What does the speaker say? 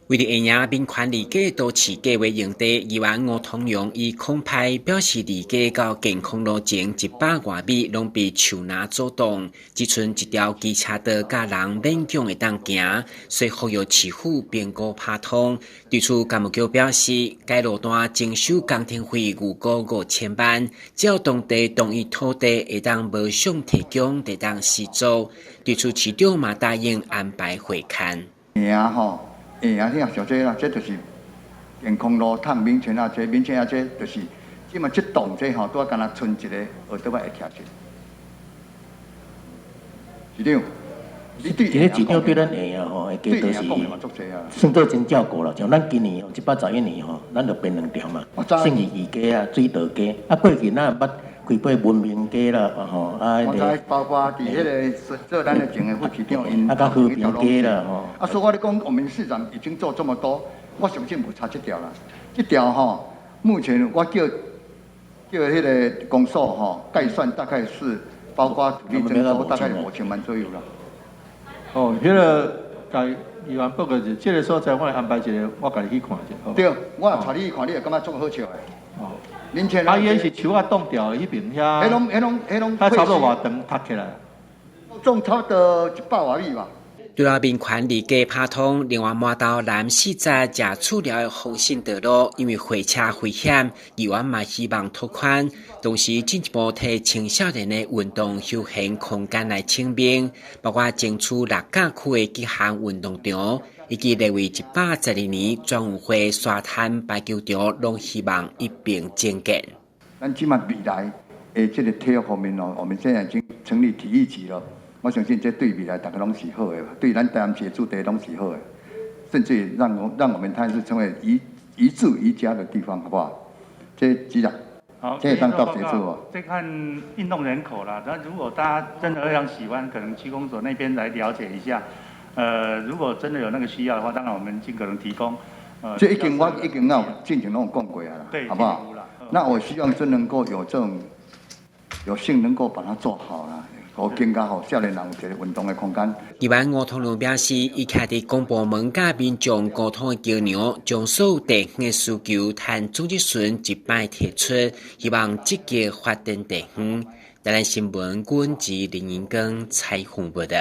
为了营养并款理解多次计划用地，议员吴通荣以空拍表示理解到健康路径100外米拢被树林阻挡，只剩一条机车道甲人勉强会当行，所以呼吁市府变更拍通。对此，干务局表示，该路段征收工程费逾5000万，只要当地同意土地会当无偿提供地当施作。对此，市长嘛答应安排会看。像这啦，这就是健康路趟民权啊，这民权啊，这就是即嘛这栋这吼，拄啊，敢若剩一个学倒来会徛去。市长，你对其实市长对咱会啊吼，会加都是算做真照顾啦。像咱今年哦，111年吼，咱就变2条嘛，圣义街啊、水道街啊，过去咱捌开发文明街啦，吼啊。我知包括伫迄个做咱的前的副市长因。啊，到和平街啦，吼。啊，所以我咧讲，我们市长已经做这么多，我相信无差这条啦。这条吼，目前我叫迄个公所吼概算大概是包括土地征收大概5000万左右啦。哦，迄个甲议员报告是，这个所在我来安排一个，我家己去看者。对，我也带你去看，你会感觉足好笑的。哦。民权啊，伊是树啊冻掉迄边遐。迄拢。他差不多偌长塌起来。种差不多100外米吧。对了，并款理解拍通，另外马到南市在食厝寮的红线道路，因为会车危险，议员嘛希望拓宽，同时进一步替青少年的运动休闲空间来清明，包括争取6甲区的极限运动场，以及列为112年专运会沙滩排球场，拢希望一并增建。咱起码未来这个体育方面哦，我们现在已经成立体育局了。我相信这对未来大家拢是好的，对咱台湾市住地拢是好的，甚至于让我们台南市成为宜住宜家的地方，好不好？这局长，好，这当到结束哦。这看运动人口啦，那如果大家真的非常喜欢，可能区公所那边来了解一下。如果真的有那个需要的话，当然我们尽可能提供。这我已经有进行那种共轨啊，好不好？那我希望真能够有这种有幸能够把它做好啦。好，更加好，少年人有一个运动的空间。议员吴通荣表示，伊徛伫公部门甲民众沟通的桥梁，将所有地方的需求趁总咨询一摆提出，希望积极发展地方。台南新闻阮及林银庚采访报道。